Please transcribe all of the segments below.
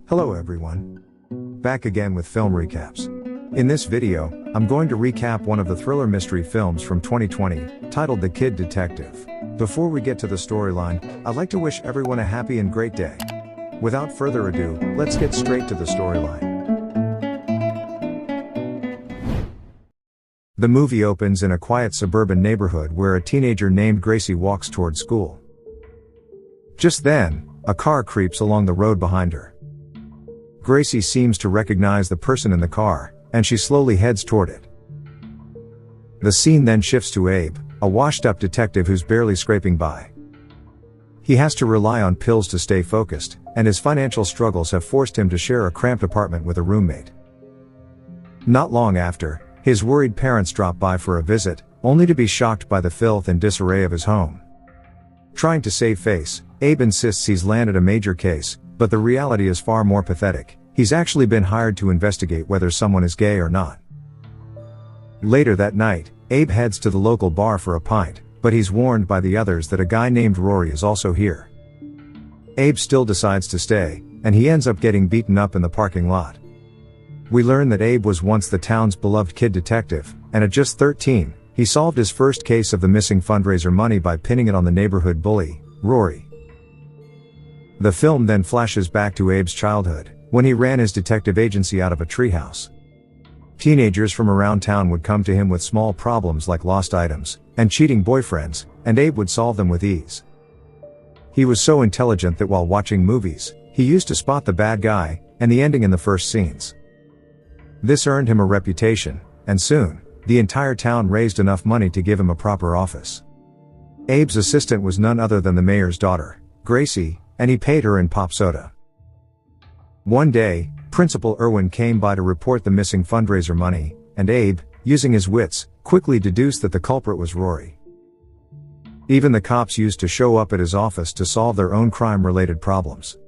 Hello everyone. Back again with film recaps. In this video, I'm going to recap one of the thriller mystery films from 2020, titled The Kid Detective. Before we get to the storyline, I'd like to wish everyone a happy and great day. Without further ado, let's get straight to the storyline. The movie opens in a quiet suburban neighborhood where a teenager named Gracie walks toward school. Just then, a car creeps along the road behind her. Gracie seems to recognize the person in the car, and she slowly heads toward it. The scene then shifts to Abe, a washed-up detective who's barely scraping by. He has to rely on pills to stay focused, and his financial struggles have forced him to share a cramped apartment with a roommate. Not long after, his worried parents drop by for a visit, only to be shocked by the filth and disarray of his home. Trying to save face, Abe insists he's landed a major case, but the reality is far more pathetic. He's actually been hired to investigate whether someone is gay or not. Later that night, Abe heads to the local bar for a pint, but he's warned by the others that a guy named Rory is also here. Abe still decides to stay, and he ends up getting beaten up in the parking lot. We learn that Abe was once the town's beloved kid detective, and at just 13, he solved his first case of the missing fundraiser money by pinning it on the neighborhood bully, Rory. The film then flashes back to Abe's childhood, when he ran his detective agency out of a treehouse. Teenagers from around town would come to him with small problems like lost items and cheating boyfriends, and Abe would solve them with ease. He was so intelligent that while watching movies, he used to spot the bad guy and the ending in the first scenes. This earned him a reputation, and soon, the entire town raised enough money to give him a proper office. Abe's assistant was none other than the mayor's daughter, Gracie, and he paid her in pop soda. One day, Principal Irwin came by to report the missing fundraiser money, and Abe, using his wits, quickly deduced that the culprit was Rory. Even the cops used to show up at his office to solve their own crime-related problems.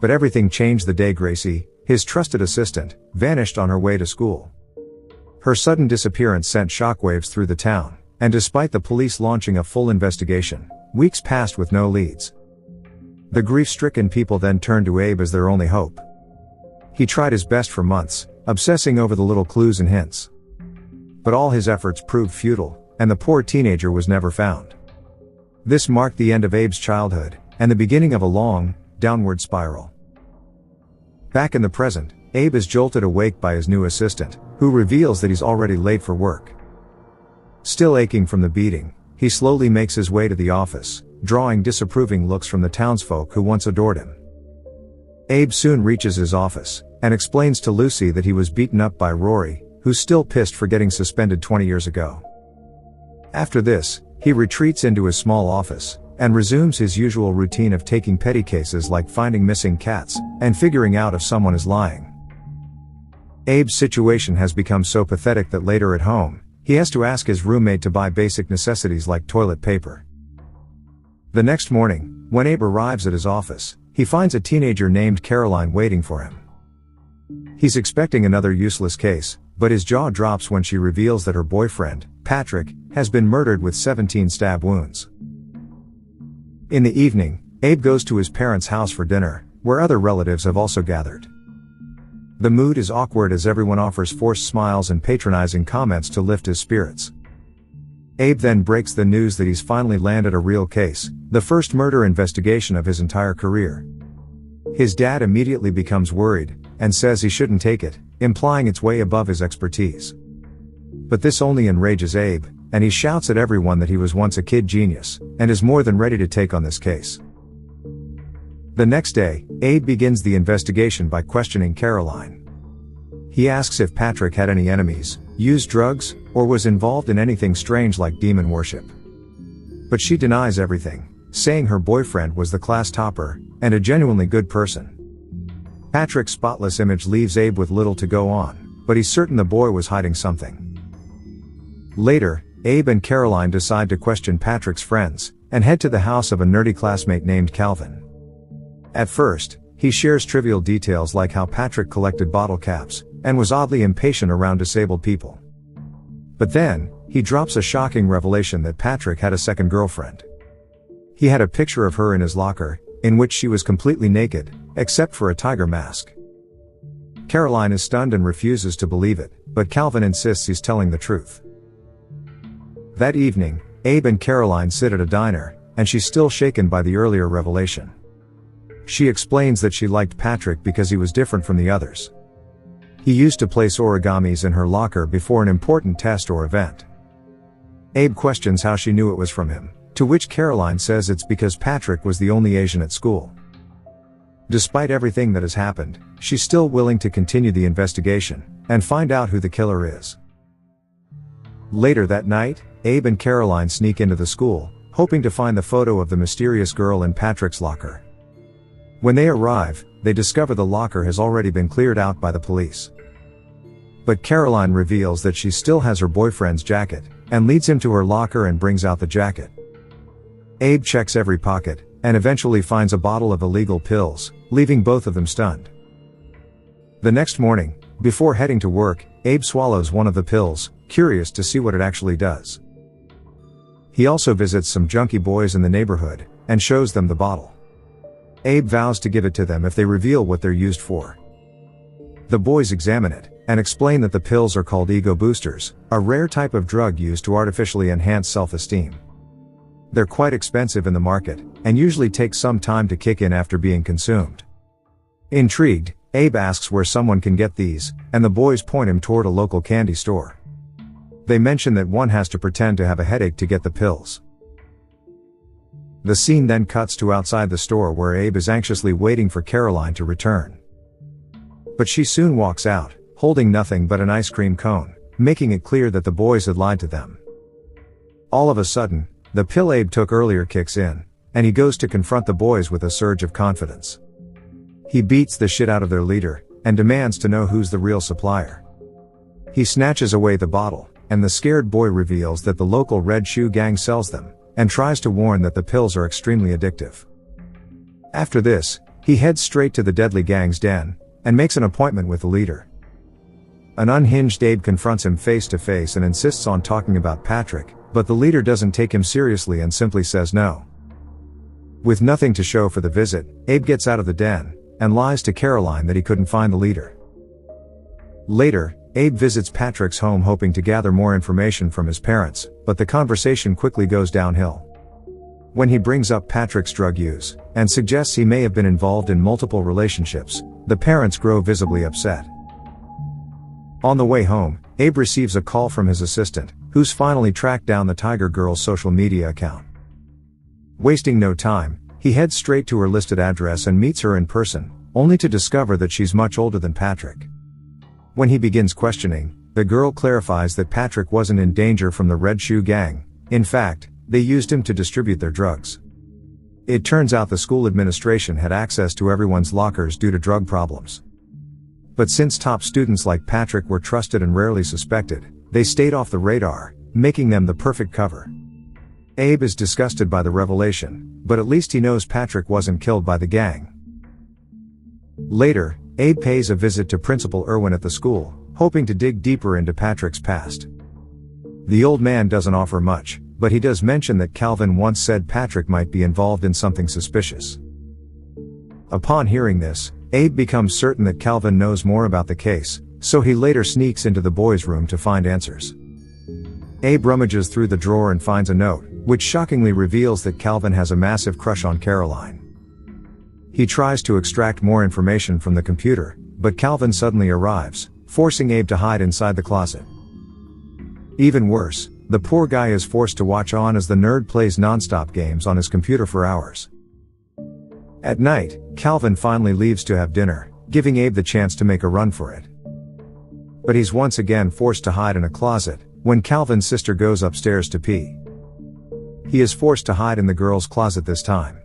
But everything changed the day Gracie, his trusted assistant, vanished on her way to school. Her sudden disappearance sent shockwaves through the town, and despite the police launching a full investigation, weeks passed with no leads. The grief-stricken people then turned to Abe as their only hope. He tried his best for months, obsessing over the little clues and hints. But all his efforts proved futile, and the poor teenager was never found. This marked the end of Abe's childhood, and the beginning of a long, downward spiral. Back in the present, Abe is jolted awake by his new assistant, who reveals that he's already late for work. Still aching from the beating, he slowly makes his way to the office, drawing disapproving looks from the townsfolk who once adored him. Abe soon reaches his office, and explains to Lucy that he was beaten up by Rory, who's still pissed for getting suspended 20 years ago. After this, he retreats into his small office, and resumes his usual routine of taking petty cases like finding missing cats, and figuring out if someone is lying. Abe's situation has become so pathetic that later at home, he has to ask his roommate to buy basic necessities like toilet paper. The next morning, when Abe arrives at his office, he finds a teenager named Caroline waiting for him. He's expecting another useless case, but his jaw drops when she reveals that her boyfriend, Patrick, has been murdered with 17 stab wounds. In the evening, Abe goes to his parents' house for dinner, where other relatives have also gathered. The mood is awkward as everyone offers forced smiles and patronizing comments to lift his spirits. Abe then breaks the news that he's finally landed a real case, the first murder investigation of his entire career. His dad immediately becomes worried, and says he shouldn't take it, implying it's way above his expertise. But this only enrages Abe, and he shouts at everyone that he was once a kid genius, and is more than ready to take on this case. The next day, Abe begins the investigation by questioning Caroline. He asks if Patrick had any enemies, used drugs, or was involved in anything strange like demon worship. But she denies everything, saying her boyfriend was the class topper, and a genuinely good person. Patrick's spotless image leaves Abe with little to go on, but he's certain the boy was hiding something. Later, Abe and Caroline decide to question Patrick's friends, and head to the house of a nerdy classmate named Calvin. At first, he shares trivial details like how Patrick collected bottle caps, and was oddly impatient around disabled people. But then, he drops a shocking revelation that Patrick had a second girlfriend. He had a picture of her in his locker, in which she was completely naked, except for a tiger mask. Caroline is stunned and refuses to believe it, but Calvin insists he's telling the truth. That evening, Abe and Caroline sit at a diner, and she's still shaken by the earlier revelation. She explains that she liked Patrick because he was different from the others. He used to place origamis in her locker before an important test or event. Abe questions how she knew it was from him, to which Caroline says it's because Patrick was the only Asian at school. Despite everything that has happened, she's still willing to continue the investigation and find out who the killer is. Later that night, Abe and Caroline sneak into the school, hoping to find the photo of the mysterious girl in Patrick's locker. When they arrive, they discover the locker has already been cleared out by the police. But Caroline reveals that she still has her boyfriend's jacket, and leads him to her locker and brings out the jacket. Abe checks every pocket, and eventually finds a bottle of illegal pills, leaving both of them stunned. The next morning, before heading to work, Abe swallows one of the pills, curious to see what it actually does. He also visits some junkie boys in the neighborhood, and shows them the bottle. Abe vows to give it to them if they reveal what they're used for. The boys examine it, and explain that the pills are called ego boosters, a rare type of drug used to artificially enhance self-esteem. They're quite expensive in the market, and usually take some time to kick in after being consumed. Intrigued, Abe asks where someone can get these, and the boys point him toward a local candy store. They mention that one has to pretend to have a headache to get the pills. The scene then cuts to outside the store where Abe is anxiously waiting for Caroline to return. But she soon walks out, holding nothing but an ice cream cone, making it clear that the boys had lied to them. All of a sudden, the pill Abe took earlier kicks in, and he goes to confront the boys with a surge of confidence. He beats the shit out of their leader, and demands to know who's the real supplier. He snatches away the bottle, and the scared boy reveals that the local Red Shoe gang sells them, and tries to warn that the pills are extremely addictive. After this, he heads straight to the deadly gang's den, and makes an appointment with the leader. An unhinged Abe confronts him face to face and insists on talking about Patrick, but the leader doesn't take him seriously and simply says no. With nothing to show for the visit, Abe gets out of the den, and lies to Caroline that he couldn't find the leader. Later, Abe visits Patrick's home hoping to gather more information from his parents, but the conversation quickly goes downhill. When he brings up Patrick's drug use, and suggests he may have been involved in multiple relationships, the parents grow visibly upset. On the way home, Abe receives a call from his assistant, who's finally tracked down the Tiger Girl's social media account. Wasting no time, he heads straight to her listed address and meets her in person, only to discover that she's much older than Patrick. When he begins questioning, the girl clarifies that Patrick wasn't in danger from the Red Shoe gang. In fact, they used him to distribute their drugs. It turns out the school administration had access to everyone's lockers due to drug problems. But since top students like Patrick were trusted and rarely suspected, they stayed off the radar, making them the perfect cover. Abe is disgusted by the revelation, but at least he knows Patrick wasn't killed by the gang. Later, Abe pays a visit to Principal Irwin at the school, hoping to dig deeper into Patrick's past. The old man doesn't offer much, but he does mention that Calvin once said Patrick might be involved in something suspicious. Upon hearing this, Abe becomes certain that Calvin knows more about the case, so he later sneaks into the boys' room to find answers. Abe rummages through the drawer and finds a note, which shockingly reveals that Calvin has a massive crush on Caroline. He tries to extract more information from the computer, but Calvin suddenly arrives, forcing Abe to hide inside the closet. Even worse, the poor guy is forced to watch on as the nerd plays non-stop games on his computer for hours. At night, Calvin finally leaves to have dinner, giving Abe the chance to make a run for it. But he's once again forced to hide in a closet, when Calvin's sister goes upstairs to pee. He is forced to hide in the girl's closet this time.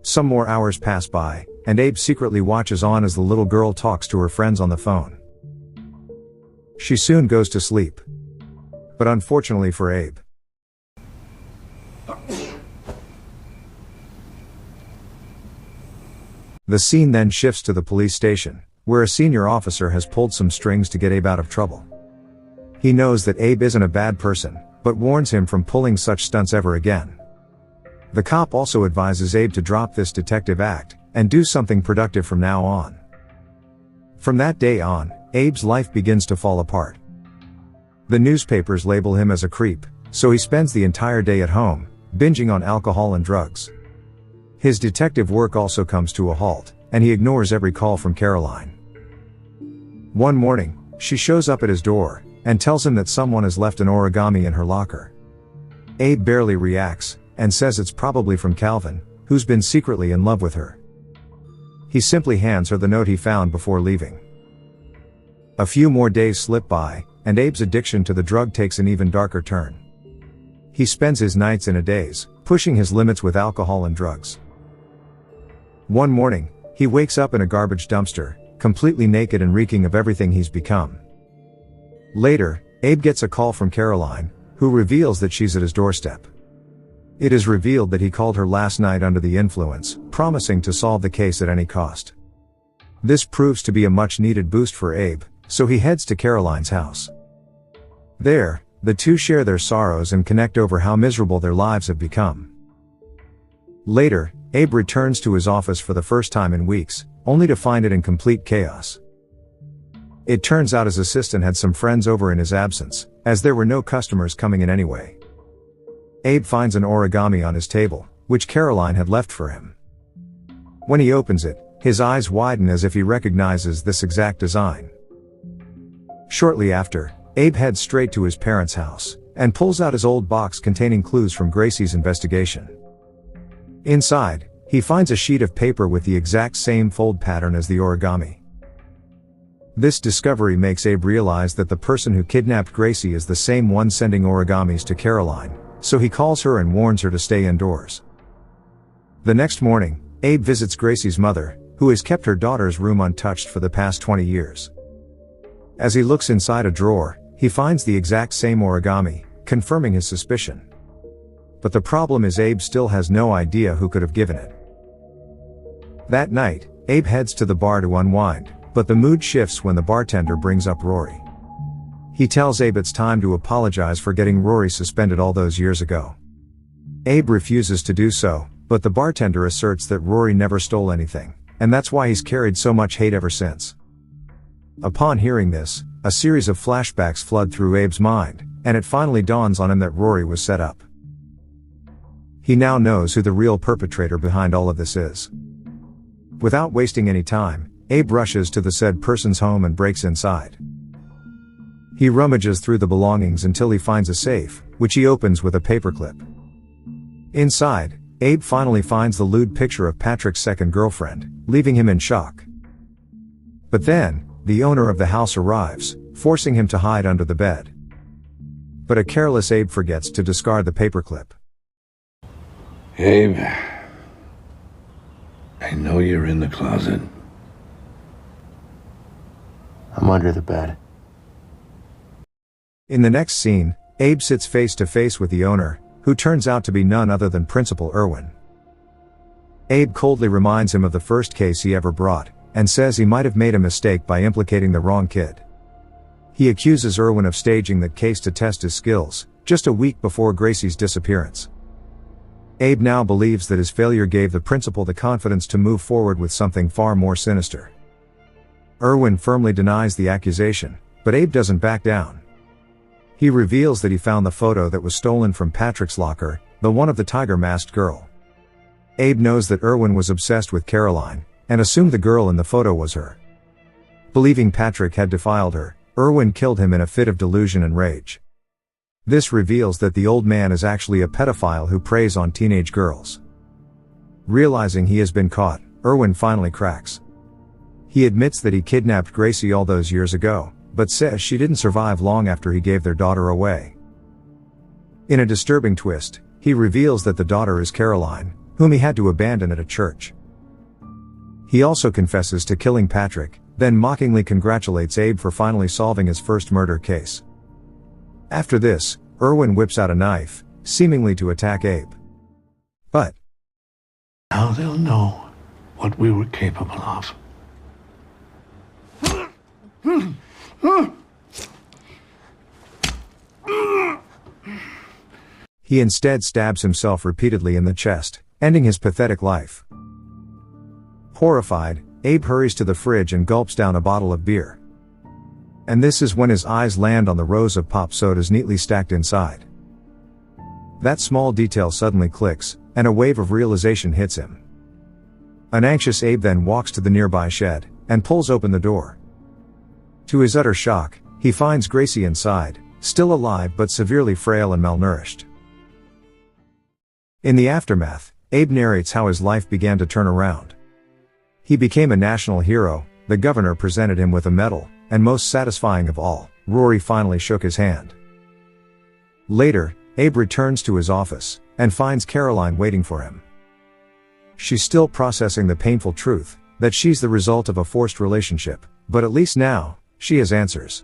Some more hours pass by, and Abe secretly watches on as the little girl talks to her friends on the phone. She soon goes to sleep. But unfortunately for Abe, the scene then shifts to the police station, where a senior officer has pulled some strings to get Abe out of trouble. He knows that Abe isn't a bad person, but warns him from pulling such stunts ever again. The cop also advises Abe to drop this detective act, and do something productive from now on. From that day on, Abe's life begins to fall apart. The newspapers label him as a creep, so he spends the entire day at home, binging on alcohol and drugs. His detective work also comes to a halt, and he ignores every call from Caroline. One morning, she shows up at his door, and tells him that someone has left an origami in her locker. Abe barely reacts, and says it's probably from Calvin, who's been secretly in love with her. He simply hands her the note he found before leaving. A few more days slip by, and Abe's addiction to the drug takes an even darker turn. He spends his nights in a daze, pushing his limits with alcohol and drugs. One morning, he wakes up in a garbage dumpster, completely naked and reeking of everything he's become. Later, Abe gets a call from Caroline, who reveals that she's at his doorstep. It is revealed that he called her last night under the influence, promising to solve the case at any cost. This proves to be a much-needed boost for Abe, so he heads to Caroline's house. There, the two share their sorrows and connect over how miserable their lives have become. Later, Abe returns to his office for the first time in weeks, only to find it in complete chaos. It turns out his assistant had some friends over in his absence, as there were no customers coming in anyway. Abe finds an origami on his table, which Caroline had left for him. When he opens it, his eyes widen as if he recognizes this exact design. Shortly after, Abe heads straight to his parents' house, and pulls out his old box containing clues from Gracie's investigation. Inside, he finds a sheet of paper with the exact same fold pattern as the origami. This discovery makes Abe realize that the person who kidnapped Gracie is the same one sending origamis to Caroline, so he calls her and warns her to stay indoors. The next morning, Abe visits Gracie's mother, who has kept her daughter's room untouched for the past 20 years. As he looks inside a drawer, he finds the exact same origami, confirming his suspicion. But the problem is Abe still has no idea who could have given it. That night, Abe heads to the bar to unwind, but the mood shifts when the bartender brings up Rory. He tells Abe it's time to apologize for getting Rory suspended all those years ago. Abe refuses to do so, but the bartender asserts that Rory never stole anything, and that's why he's carried so much hate ever since. Upon hearing this, a series of flashbacks flood through Abe's mind, and it finally dawns on him that Rory was set up. He now knows who the real perpetrator behind all of this is. Without wasting any time, Abe rushes to the said person's home and breaks inside. He rummages through the belongings until he finds a safe, which he opens with a paperclip. Inside, Abe finally finds the lewd picture of Patrick's second girlfriend, leaving him in shock. But then, the owner of the house arrives, forcing him to hide under the bed. But a careless Abe forgets to discard the paperclip. Abe, I know you're in the closet. I'm under the bed. In the next scene, Abe sits face to face with the owner, who turns out to be none other than Principal Irwin. Abe coldly reminds him of the first case he ever brought, and says he might have made a mistake by implicating the wrong kid. He accuses Irwin of staging that case to test his skills, just a week before Gracie's disappearance. Abe now believes that his failure gave the principal the confidence to move forward with something far more sinister. Irwin firmly denies the accusation, but Abe doesn't back down. He reveals that he found the photo that was stolen from Patrick's locker, the one of the tiger-masked girl. Abe knows that Irwin was obsessed with Caroline, and assumed the girl in the photo was her. Believing Patrick had defiled her, Irwin killed him in a fit of delusion and rage. This reveals that the old man is actually a pedophile who preys on teenage girls. Realizing he has been caught, Irwin finally cracks. He admits that he kidnapped Gracie all those years ago, but says she didn't survive long after he gave their daughter away. In a disturbing twist, he reveals that the daughter is Caroline, whom he had to abandon at a church. He also confesses to killing Patrick, then mockingly congratulates Abe for finally solving his first murder case. After this, Irwin whips out a knife, seemingly to attack Abe. But Now they'll know what we were capable of. he instead stabs himself repeatedly in the chest, ending his pathetic life. Horrified, Abe hurries to the fridge and gulps down a bottle of beer. And this is when his eyes land on the rows of pop sodas neatly stacked inside. That small detail suddenly clicks, and a wave of realization hits him. An anxious Abe then walks to the nearby shed, and pulls open the door. To his utter shock, he finds Gracie inside, still alive but severely frail and malnourished. In the aftermath, Abe narrates how his life began to turn around. He became a national hero, the governor presented him with a medal, and most satisfying of all, Rory finally shook his hand. Later, Abe returns to his office, and finds Caroline waiting for him. She's still processing the painful truth, that she's the result of a forced relationship, but at least now, she has answers.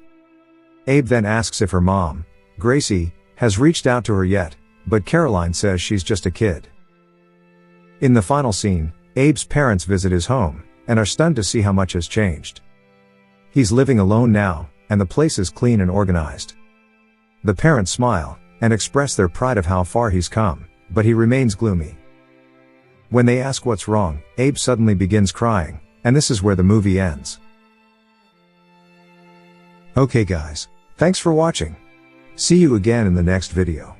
Abe then asks if her mom, Gracie, has reached out to her yet, but Caroline says she's just a kid. In the final scene, Abe's parents visit his home, and are stunned to see how much has changed. He's living alone now, and the place is clean and organized. The parents smile, and express their pride of how far he's come, but he remains gloomy. When they ask what's wrong, Abe suddenly begins crying, and this is where the movie ends. Okay guys, thanks for watching. See you again in the next video.